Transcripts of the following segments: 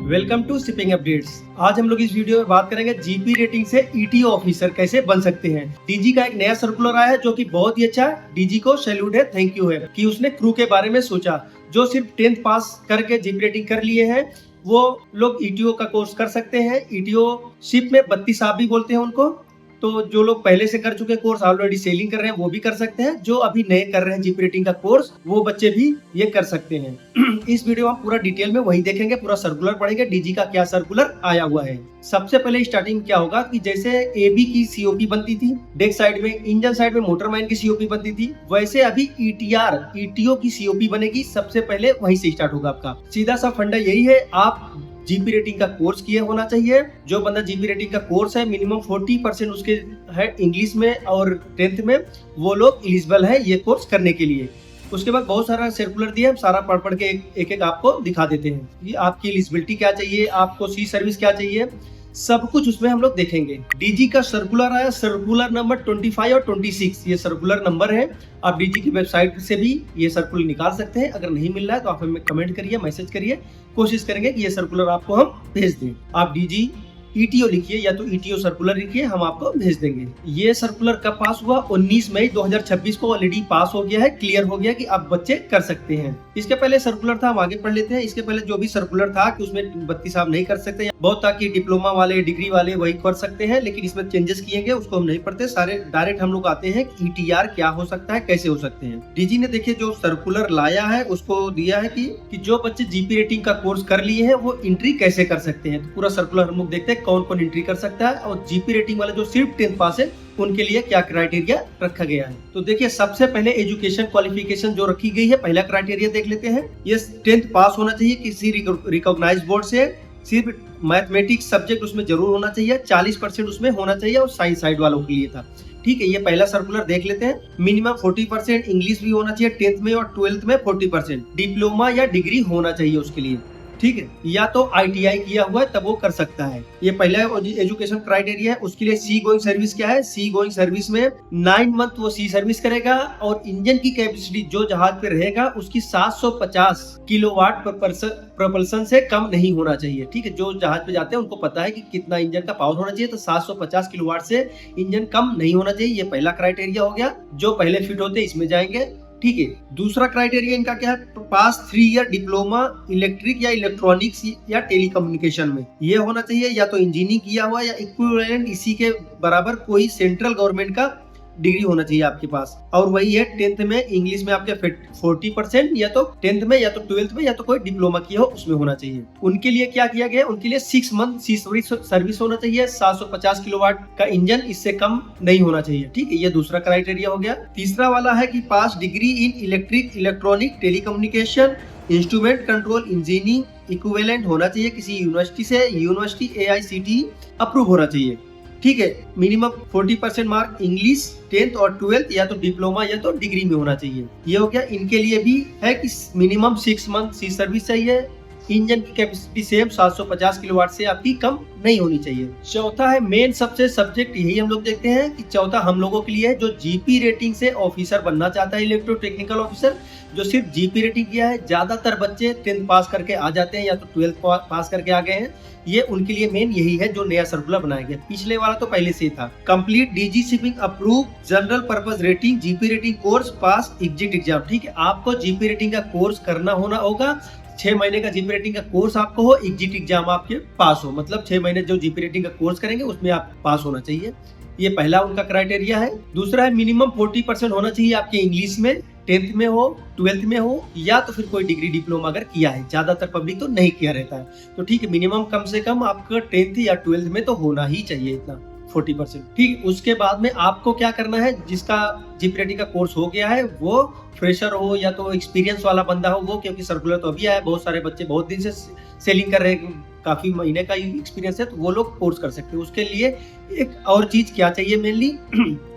Welcome to shipping updates. आज हम लोग इस वीडियो में बात करेंगे जीपी रेटिंग से ईटीओ ऑफिसर कैसे बन सकते हैं। डीजी का एक नया सर्कुलर आया है जो कि बहुत ही अच्छा है। डीजी को सैल्यूट है, थैंक यू है कि उसने क्रू के बारे में सोचा। जो सिर्फ 10th पास करके जीपी रेटिंग कर लिए हैं वो लोग ईटीओ का कोर्स कर सकते हैं। ईटीओ शिप में 32 आप भी बोलते हैं उनको। तो जो लोग पहले से कर चुके कोर्स, ऑलरेडी सेलिंग कर रहे हैं, वो भी कर सकते हैं। जो अभी नए कर रहे हैं जीपी रेटिंग का कोर्स, वो बच्चे भी ये कर सकते हैं। इस वीडियो में हम पूरा डिटेल में वही देखेंगे, पूरा सर्कुलर पढ़ेंगे डीजी का क्या सर्कुलर आया हुआ है। सबसे पहले स्टार्टिंग क्या होगा कि जैसे एबी की सीओपी बनती थी डेक साइड में, इंजन साइड में मोटरमैन की सीओपी बनती थी, वैसे अभी ईटीआर ईटीओ की सीओपी बनेगी। सबसे पहले वहीं से स्टार्ट होगा आपका। सीधा सा फंडा यही है, आप जीपी रेटिंग का कोर्स किए होना चाहिए। जो बंदा जीपी रेटिंग का कोर्स है, मिनिमम 40% उसके है इंग्लिश में और 10th में, वो लोग एलिजिबल है ये कोर्स करने के लिए। उसके बाद बहुत सारा सर्कुलर दिया, हम सारा पढ़ के एक एक आपको दिखा देते हैं कि आपकी एलिजिबिलिटी क्या चाहिए, आपको सी सर्विस क्या चाहिए, सब कुछ उसमें हम लोग देखेंगे। डीजी का सर्कुलर आया, सर्कुलर नंबर 25 और 26 ये सर्कुलर नंबर है। आप डीजी की वेबसाइट से भी ये सर्कुलर निकाल सकते हैं। अगर नहीं मिल रहा है तो आप हमें कमेंट करिए, मैसेज करिए, कोशिश करेंगे कि ये सर्कुलर आपको हम भेज दें। आप डीजी ईटीओ लिखिए या तो ईटीओ सर्कुलर लिखिए, हम आपको भेज देंगे। ये सर्कुलर कब पास हुआ? 19 मई 2026 को ऑलरेडी पास हो गया है, क्लियर हो गया कि अब बच्चे कर सकते हैं। इसके पहले सर्कुलर था, हम आगे पढ़ लेते हैं। इसके पहले जो भी सर्कुलर था कि उसमें 32 आप नहीं कर सकते, बहुत था कि डिप्लोमा वाले डिग्री वाले वही कर सकते हैं, लेकिन इसमें चेंजेस किए गए, उसको हम नहीं पढ़ते। सारे डायरेक्ट हम लोग आते हैं कि ईटीआर क्या हो सकता है, कैसे हो सकते हैं। डीजी ने देखिए जो सर्कुलर लाया है उसको दिया है कि जो बच्चे जीपी रेटिंग का कोर्स कर लिए हैं वो एंट्री कैसे कर सकते हैं। तो पूरा सर्कुलर हम लोग देखते हैं कौन कौन एंट्री कर सकता है, और जीपी रेटिंग वाले जो सिर्फ 10th पास है उनके लिए क्या क्राइटेरिया रखा गया है। तो देखिए सबसे पहले एजुकेशन क्वालिफिकेशन जो रखी गई है, पहला क्राइटेरिया देख लेते हैं। ये 10th पास होना चाहिए किसी रिकॉग्नाइज्ड बोर्ड से। सिर्फ मैथमेटिक्स सब्जेक्ट उसमें जरूर होना चाहिए, 40% उसमें होना चाहिए, और साइंस साइड वालों के लिए था। ठीक है, ये पहला सर्कुलर देख लेते हैं। मिनिमम 40% इंग्लिश भी होना चाहिए 10th में, और 12th में 40% डिप्लोमा या डिग्री होना चाहिए उसके लिए। ठीक है, या तो आईटीआई किया हुआ है तब वो कर सकता है। ये पहला एजुकेशन क्राइटेरिया है। उसके लिए सी गोइंग सर्विस क्या है? सी गोइंग सर्विस में 9 मंथ वो सी सर्विस करेगा, और इंजन की कैपेसिटी जो जहाज पे रहेगा उसकी 750 किलोवाट प्रोपल्सन से कम नहीं होना चाहिए। ठीक है, जो जहाज पे जाते हैं उनको पता है कि कितना इंजन का पावर होना चाहिए, तो 750 किलोवाट से इंजन कम नहीं होना चाहिए। ये पहला क्राइटेरिया हो गया। जो पहले फिट होते हैं इसमें जाएंगे। ठीक है, दूसरा क्राइटेरिया इनका क्या है? पास 3 ईयर डिप्लोमा इलेक्ट्रिक या इलेक्ट्रॉनिक्स या टेलीकम्युनिकेशन में ये होना चाहिए, या तो इंजीनियरिंग किया हुआ या इक्विवेलेंट इसी के बराबर कोई सेंट्रल गवर्नमेंट का डिग्री होना चाहिए आपके पास। और वही है 10th में इंग्लिश में आपके 40%, या तो 10th में या तो 12th में या तो कोई डिप्लोमा किया हो उसमें होना चाहिए। उनके लिए क्या किया गया? उनके लिए 6 मंथ सी सर्विस होना चाहिए, 750 किलोवाट का इंजन, इससे कम नहीं होना चाहिए। ठीक है, ये दूसरा क्राइटेरिया हो गया। तीसरा वाला है कि pass degree in electric electronic telecommunication instrument control engineering equivalent होना चाहिए किसी यूनिवर्सिटी से, यूनिवर्सिटी AICTE अप्रूव होना चाहिए। ठीक है, मिनिमम 40% मार्क इंग्लिश 10th और 12th या तो डिप्लोमा या तो डिग्री में होना चाहिए। ये हो गया। इनके लिए भी है कि मिनिमम 6 मंथ सी सर्विस चाहिए, इंजन की कैपेसिटी सेम 750 किलोवाट से आपकी कम नहीं होनी चाहिए। चौथा है मेन सबसे सब्जेक्ट, यही हम लोग देखते हैं कि चौथा हम लोगों के लिए है जो जीपी रेटिंग से ऑफिसर बनना चाहता है, इलेक्ट्रो टेक्निकल ऑफिसर, जो सिर्फ जीपी रेटिंग किया है। ज्यादातर बच्चे 10th पास करके आ जाते हैं या तो 12th पास करके आ गए हैं। ये उनके लिए मेन यही है जो नया सर्कुलर बनाया गया। पिछले वाला तो पहले से ही था। Complete DG shipping approve general purpose rating GP rating course pass exit exam. ठीक है, आपको जीपी रेटिंग का कोर्स करना होगा। 6 महीने का जीपी रेटिंग का कोर्स आपको हो, एग्जिट एग्जाम आपके पास हो, मतलब 6 महीने जो जीपी रेटिंग का कोर्स करेंगे उसमें आप पास होना चाहिए। ये पहला उनका क्राइटेरिया है। दूसरा है मिनिमम 40% होना चाहिए आपके इंग्लिश में, 10th में हो, 12th में हो, या तो फिर कोई डिग्री डिप्लोमा अगर किया है। ज्यादातर पब्लिक तो नहीं किया रहता है, तो ठीक है, मिनिमम कम से कम आपका 10th या 12th में तो होना ही चाहिए इतना 40%। ठीक, उसके बाद में आपको क्या करना है? जिसका जीपी रेटिंग का कोर्स हो गया है वो फ्रेशर हो या तो एक्सपीरियंस वाला बंदा हो वो, क्योंकि सर्कुलर तो अभी आया, बहुत सारे बच्चे बहुत दिन से सेलिंग कर रहे हैं, काफी महीने का एक्सपीरियंस है, तो वो लोग कोर्स कर सकते हैं। उसके लिए एक और चीज क्या चाहिए मेनली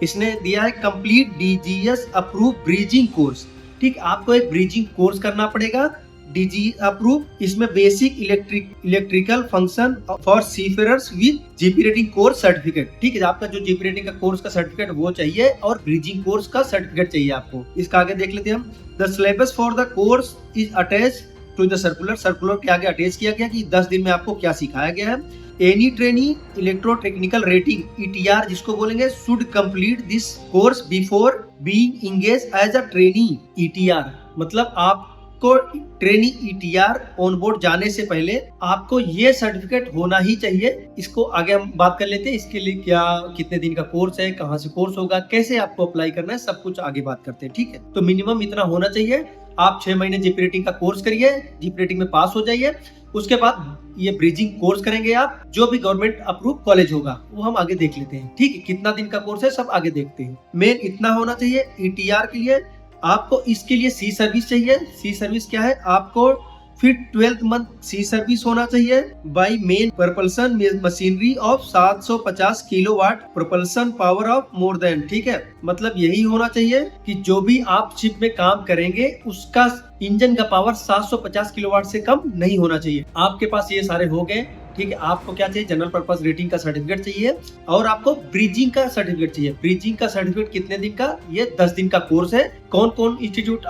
इसने दिया है complete DGS approve bridging course. ठीक, आपको एक ब्रिजिंग कोर्स करना पड़ेगा, डीजी अप्रूव। इसमें basic electrical function for seafarers with GP rating course certificate. ठीक है, आपका जो जीपी रेटिंग का कोर्स का सर्टिफिकेट वो चाहिए, और ब्रिजिंग कोर्स का सर्टिफिकेट चाहिए आपको। इसका आगे देख लेते हैं हम। The syllabus for the course is attach to the circular, circular के आगे अटैच किया गया कि 10 दिन में आपको क्या सिखाया गया है। Any trainee electro technical rating ETR जिसको बोलेंगे should complete this course before being engage as a trainee ETR, मतलब आपको ट्रेनी ETR ऑन बोर्ड जाने से पहले आपको ये सर्टिफिकेट होना ही चाहिए। इसको आगे हम बात कर लेते हैं, इसके लिए क्या कितने दिन का कोर्स है, कहाँ से कोर्स होगा, कैसे आपको अप्लाई करना है, सब कुछ आगे बात करते हैं, ठीक है। तो मिनिमम इतना होना चाहिए। आप 6 महीने जीपी रेटिंग का कोर्स करिए, जीपी रेटिंग में पास हो जाइए, उसके बाद ये ब्रिजिंग कोर्स करेंगे आप, जो भी गवर्नमेंट अप्रूव कॉलेज होगा वो हम आगे देख लेते हैं, ठीक है। कितना दिन का कोर्स है सब आगे देखते हैं। मेन इतना होना चाहिए ETR के लिए। आपको इसके लिए सी सर्विस चाहिए। सी सर्विस क्या है, आपको फिर 12th मंथ सी सर्विस होना चाहिए by main propulsion machinery of 750 kilowatt propulsion power of more than, ठीक है। मतलब यही होना चाहिए कि जो भी आप शिप में काम करेंगे उसका इंजन का पावर 750 किलोवाट से कम नहीं होना चाहिए। आपके पास ये सारे हो गए, ठीक है। आपको क्या चाहिए, जनरल पर्पस रेटिंग का सर्टिफिकेट चाहिए और आपको ब्रिजिंग का सर्टिफिकेट चाहिए। ब्रिजिंग का सर्टिफिकेट कितने दिन का, ये 10 दिन का कोर्स है। कौन कौन इंस्टीट्यूट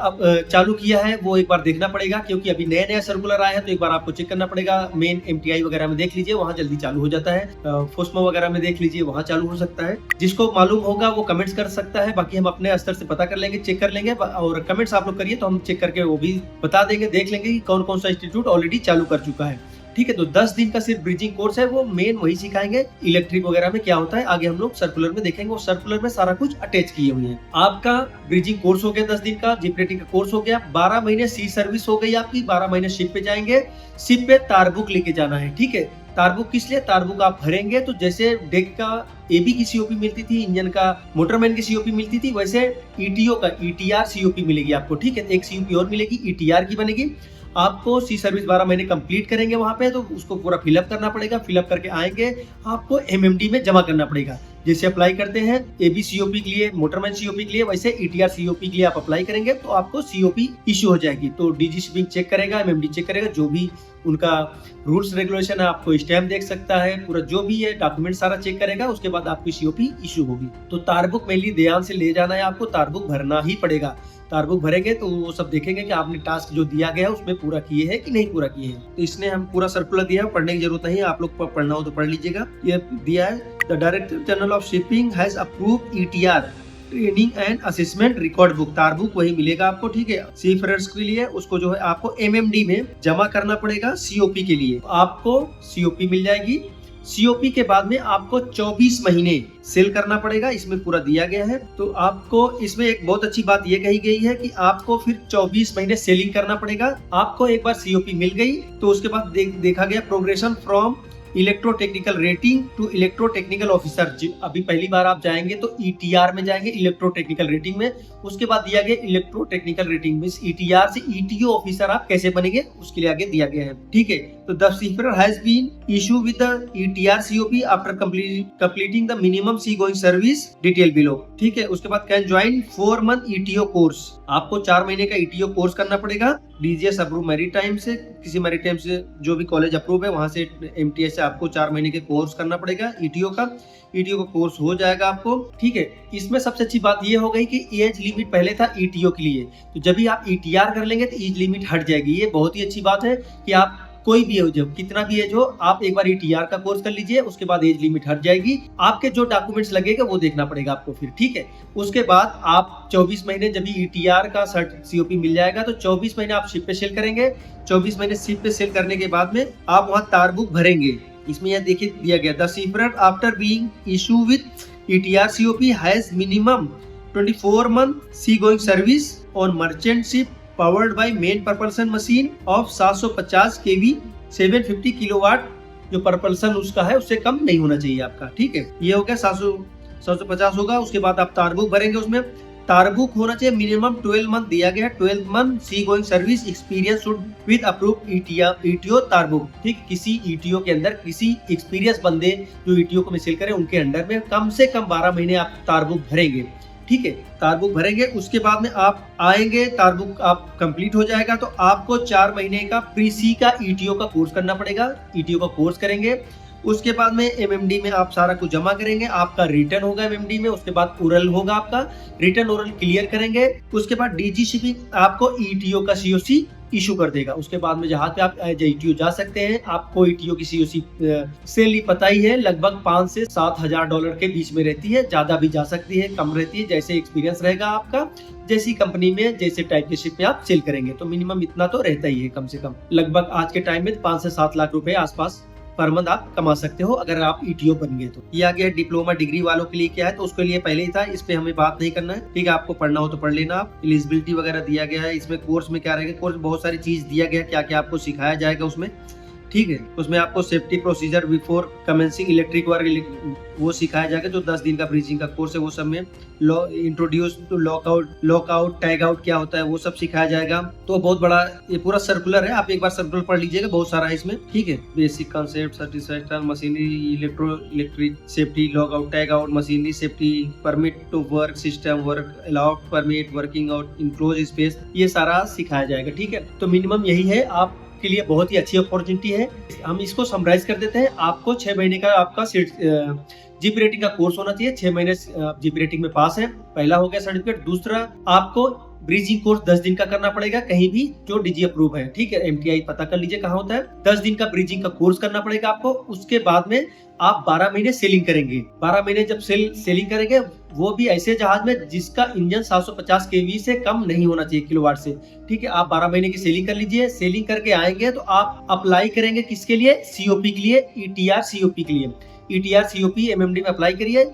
चालू किया है वो एक बार देखना पड़ेगा, क्योंकि अभी नया नया सर्कुलर आया है, तो एक बार आपको चेक करना पड़ेगा। मेन MTI वगैरह में देख लीजिए, वहाँ जल्दी चालू हो जाता है। फोस्मा वगैरह में देख लीजिए, वहाँ चालू हो सकता है। जिसको मालूम होगा वो कमेंट्स कर सकता है, बाकी हम अपने स्तर से पता कर लेंगे, चेक कर लेंगे। और कमेंट्स आप लोग करिए तो हम चेक करके वो भी बता देंगे, देख लेंगे कि कौन कौन सा इंस्टीट्यूट ऑलरेडी चालू कर चुका है, ठीक है। तो 10 दिन का सिर्फ ब्रिजिंग कोर्स है, वो मेन वही सिखाएंगे। इलेक्ट्रिक वगैरह में क्या होता है आगे हम लोग सर्कुलर में देखेंगे, वो सर्कुलर में सारा कुछ अटैच किए हुए हैं। आपका ब्रिजिंग कोर्स हो गया 10 दिन का, जीप रेटिंग का कोर्स हो गया, 12 महीने सी सर्विस हो गई आपकी, 12 महीने शिप पे जाएंगे। शिप पे तारबुक लेके जाना है, ठीक है। तारबुक किस लिए, तारबुक आप भरेंगे तो जैसे डेक का AB की COP मिलती थी, इंजन का मोटरमैन की COP मिलती थी, वैसे ETO का ETR COP मिलेगी आपको, ठीक है। एक COP और मिलेगी, ETR की बनेगी। आपको सी सर्विस 12 महीने कंप्लीट करेंगे वहां पे, तो उसको पूरा फिलअप करना पड़ेगा। फिलअप करके आएंगे, आपको MMD में जमा करना पड़ेगा। जैसे अप्लाई करते हैं AB COP के लिए, मोटरमैन COP के लिए, वैसे ETR COP के लिए आप अप्लाई करेंगे तो आपको COP इश्यू हो जाएगी। तो DG शिपिंग चेक करेगा, MMD चेक करेगा, जो भी उनका रूल्स रेगुलेशन है, आपको स्टैम्प देख सकता है, पूरा जो भी है डॉक्यूमेंट सारा चेक करेगा, उसके बाद आपकी COP इश्यू होगी। तो तारबुक मेनली ध्यान से ले जाना है, आपको तारबुक भरना ही पड़ेगा। तारबुक भरेंगे तो वो सब देखेंगे कि आपने टास्क जो दिया गया है उसमें पूरा किए हैं कि नहीं पूरा किए हैं। तो इसने हम पूरा सर्कुलर दिया है, पढ़ने की जरूरत नहीं है, आप लोग पढ़ना हो तो पढ़ लीजिएगा। ये दिया है, the director general of shipping has approved ETR training and assessment record book. TAR book वही मिलेगा आपको, ठीक है। सीफरर्स के लिए उसको जो है आपको MMD में जमा करना पड़ेगा। COP के लिए आपको COP मिल जाएगी। COP के बाद में आपको 24 महीने सेल करना पड़ेगा, इसमें पूरा दिया गया है। तो आपको इसमें एक बहुत अच्छी बात ये कही गई है कि आपको फिर 24 महीने सेलिंग करना पड़ेगा। आपको एक बार COP मिल गई तो उसके बाद देखा गया progression from electro technical rating to electro technical officer. अभी पहली बार आप जाएंगे तो ETR में जाएंगे, इलेक्ट्रो टेक्निकल रेटिंग में। उसके बाद दिया गया इलेक्ट्रो टेक्निकल रेटिंग में ETR से ETO ऑफिसर आप कैसे बनेंगे उसके लिए आगे दिया गया है, ठीक है। तो the seafarer has been issue with the ETR COP after completing the minimum sea going service detail below, ठीक है। उसके बाद can join 4 month ETO course. आपको 4 महीने का ETO कोर्स करना पड़ेगा। DGS अप्रूव मैरीटाइम से, किसी मैरीटाइम से जो भी कॉलेज अप्रूव है वहां से, MTI से आपको 4 महीने के कोर्स करना पड़ेगा ETO का। ETO का कोर्स हो जाएगा आपको, ठीक है। इसमें सबसे अच्छी बात ये हो गई कि एज लिमिट पहले था ETO के लिए, तो जब भी आप ETR कर लेंगे तो एज लिमिट हट जाएगी। ये बहुत ही अच्छी बात है कि आप कोई भी एज हो, कितना भी एज हो, आप एक बार ETR का कोर्स कर लीजिए, उसके बाद एज लिमिट हट जाएगी। आपके जो डॉक्यूमेंट्स लगेगा वो देखना पड़ेगा आपको फिर, ठीक है। उसके बाद आप 24 महीने जब भी ETR का COP मिल जाएगा तो 24 महीने आप शिप पे सेल करेंगे। 24 महीने शिप पे सेल करने के बाद में आप वहाँ तारबुक भरेंगे। इसमें यह देखिए दिया गया, the seafarer after being issue with ETR COP has minimum 24 month sea going service on merchant ship powered by main propulsion machine of 750 kV 750 kilowatt. जो propulsion उसका है उससे कम नहीं होना चाहिए आपका, ठीक है। ये हो गया 750 होगा। उसके बाद आप तारबुक भरेंगे, उसमें तारबुक होना चाहिए मिनिमम 12 मंथ दिया गया है। 12 month sea going service experience should with approved ETO तारबुक, ठीक। किसी ETO के अंदर किसी एक्सपीरियंस बंदे जो ETO को मिसल करें उनके अंडर में कम से कम 12 महीने आप तारबुक भरेंगे, ठीक है। तारबुक भरेंगे, उसके बाद में आप आएंगे, तारबुक आप कंप्लीट हो जाएगा तो आपको 4 महीने का प्री-सी का ETO का कोर्स करना पड़ेगा। ETO का कोर्स करेंगे, उसके बाद में MMD में आप सारा कुछ जमा करेंगे। आपका रिटर्न होगा MMD में, उसके बाद ओरल होगा आपका, रिटर्न ओरल क्लियर करेंगे। उसके बाद DG शिपिंग आपको ETO का COC इशू कर देगा। उसके बाद में जहाज पे आप एज ईटीओ जा सकते हैं। आपको ईटीओ की सीओसी सैलरी पता ही है, लगभग 5 से 7 हजार डॉलर के बीच में रहती है। ज्यादा भी जा सकती है, कम रहती है, जैसे एक्सपीरियंस रहेगा आपका, जैसी कंपनी में जैसे टाइप के शिप में आप सेल करेंगे। तो मिनिमम इतना तो रहता ही है, कम से कम लगभग आज के टाइम में 5 से 7 लाख रुपए आसपास पर मंथ आप कमा सकते हो अगर आप ईटीओ बन गए तो। ये आ गया डिप्लोमा डिग्री वालों के लिए क्या है, तो उसके लिए पहले ही था, इस पे हमें बात नहीं करना है। ठीक है, आपको पढ़ना हो तो पढ़ लेना। आप एलिजिबिलिटी वगैरह दिया गया है, इसमें कोर्स में क्या रहेगा, कोर्स बहुत सारी चीज दिया गया, क्या क्या आपको सिखाया जाएगा उसमें। ठीक है, उसमें आपको safety procedure before commencing electric work वो सिखाया जाएगा, जो 10 दिन का ब्रीचिंग का कोर्स है। वो सब में introduce to lockout tag out क्या होता है वो सब सिखाया जाएगा। तो बहुत बड़ा ये पूरा सर्कुलर है, आप एक बार सर्कुलर पढ़ लीजिएगा, बहुत सारा है इसमें। ठीक है, basic concept, certification, machinery, electric safety, lockout tag out, machinery safety, permit to work, system work, allowed permit, working out in close space, ये सारा सिखाया जाएगा। ठीक है, तो मिनिमम यही है, आप के लिए बहुत ही अच्छी अपॉर्चुनिटी है। हम इसको समराइज कर देते हैं। आपको 6 महीने का आपका जीपी रेटिंग का कोर्स होना चाहिए। 6 महीने जीपी रेटिंग में पास है, पहला हो गया सर्टिफिकेट। दूसरा, आपको ब्रीजिंग कोर्स 10 दिन का करना पड़ेगा कहीं भी जो डीजी अप्रूव है। ठीक है, एमटीआई पता कर लीजिए कहाँ होता है। 10 दिन का ब्रीजिंग का कोर्स करना पड़ेगा आपको। उसके बाद में आप 12 महीने सेलिंग करेंगे। 12 महीने जब सेलिंग करेंगे, वो भी ऐसे जहाज में जिसका इंजन 750 केवी से कम नहीं होना चाहिए, किलोवाट से। ठीक है, आप 12 महीने की सेलिंग कर लीजिए। सेलिंग करके आएंगे तो आप अप्लाई करेंगे किसके लिए, सीओपी के लिए, ईटीआर सीओपी के लिए। ईटीआर सीओपी एमएमडी में अप्लाई करिए।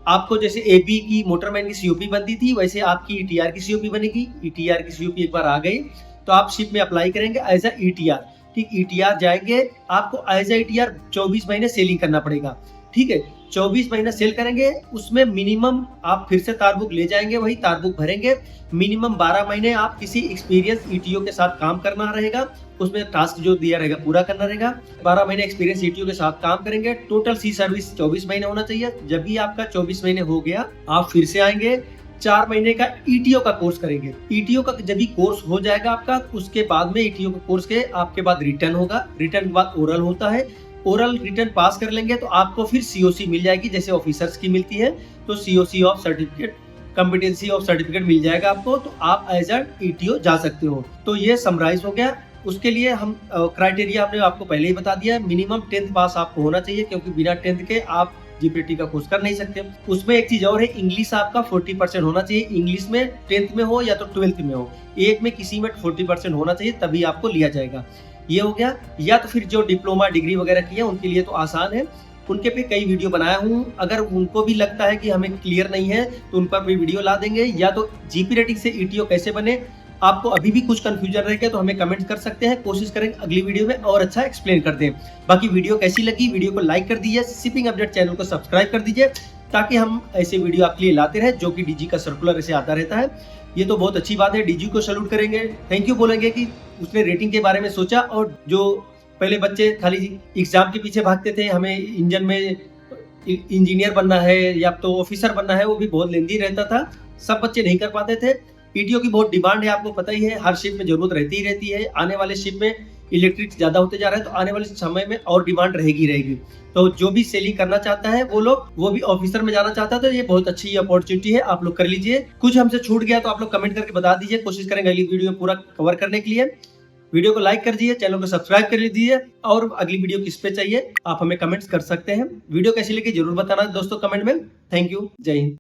आपको जैसे एबी की मोटरमैन की सीओपी बनती थी, वैसे आपकी ईटीआर की सीओपी बनेगी। ईटीआर की सीओपी एक बार आ गई तो आप शिप में अप्लाई करेंगे एज अ ईटीआर। ठीक, ईटीआर जाएंगे, आपको एज अ ईटीआर 24 महीने सेलिंग करना पड़ेगा। ठीक है, 24 महीना सेल करेंगे, उसमें मिनिमम आप फिर से तारबुक ले जाएंगे, वही तारबुक भरेंगे। मिनिमम 12 महीने आप किसी एक्सपीरियंस ईटीओ के साथ काम करना रहेगा, उसमें टास्क जो दिया रहेगा पूरा करना रहेगा। 12 महीने एक्सपीरियंस ईटीओ के साथ काम करेंगे। टोटल सी सर्विस 24 महीने होना चाहिए। जब भी आपका 24 महीने हो गया, आप फिर से आएंगे, 4 महीने का ईटीओ का कोर्स करेंगे। ईटीओ का जब भी कोर्स हो जाएगा आपका, उसके बाद में ईटीओ का कोर्स के आपके बाद रिटर्न होगा। रिटर्न के बाद ओरल होता है। ओरल रिटर्न पास कर लेंगे तो आपको फिर सीओसी मिल जाएगी, जैसे ऑफिसर्स की मिलती है। तो COC of certificate, competency of certificate मिल जाएगा आपको, तो आप एज अ ईटीओ जा सकते हो। तो ये समराइज हो गया। उसके लिए हम क्राइटेरिया हमने आपको पहले ही बता दिया है। मिनिमम 10th पास आपको होना चाहिए, क्योंकि बिना 10th के आप जीपीटी का कोर्स कर नहीं सकते। उसमें एक चीज और है, इंग्लिश आपका 40% होना चाहिए। इंग्लिश में 10th में हो या तो 12th में हो, एक में किसी में 40% होना चाहिए, तभी आपको लिया जाएगा। ये हो गया। या तो फिर जो डिप्लोमा डिग्री वगैरह की है उनके लिए तो आसान है, उनके पे कई वीडियो बनाया हूँ। अगर उनको भी लगता है कि हमें क्लियर नहीं है तो उन पर भी वीडियो ला देंगे। या तो जीपी रेटिंग से ईटीओ कैसे बने, आपको अभी भी कुछ कंफ्यूजन रहेगा तो हमें कमेंट कर सकते हैं, कोशिश करेंगे अगली वीडियो में और अच्छा एक्सप्लेन कर दें। बाकी वीडियो कैसी लगी, वीडियो को लाइक कर दीजिए, शिपिंग अपडेट चैनल को सब्सक्राइब कर दीजिए, ताकि हम ऐसे वीडियो आपके लिए लाते रहे, जो कि डीजी का सर्कुलर ऐसे आता रहता है। ये तो बहुत अच्छी बात है, डीजी को सैल्यूट करेंगे, थैंक यू बोलेंगे कि उसने रेटिंग के बारे में सोचा। और जो पहले बच्चे खाली एग्जाम के पीछे भागते थे, हमें इंजन में इंजीनियर बनना है या तो ऑफिसर बनना है, वो भी बहुत लेंदी रहता था, सब बच्चे नहीं कर पाते थे। ईटीओ की बहुत डिमांड है, आपको पता ही है, हर शिप में जरूरत रहती ही रहती है। आने वाले शिप में इलेक्ट्रिक ज्यादा होते जा रहा है, तो आने वाले समय में और डिमांड रहेगी। तो जो भी सेलिंग करना चाहता है वो भी ऑफिसर में जाना चाहता है, तो ये बहुत अच्छी अपॉर्चुनिटी है, आप लोग कर लीजिए। कुछ हमसे छूट गया तो आप लोग कमेंट करके बता दीजिए, कोशिश करेंगे अगली वीडियो में पूरा कवर करने के लिए। वीडियो को लाइक कर दीजिए, चैनल को सब्सक्राइब कर लीजिए, और अगली वीडियो किस पे चाहिए आप हमें कमेंट्स कर सकते हैं। वीडियो कैसी लगी जरूर बताना दोस्तों कमेंट में। थैंक यू, जय हिंद।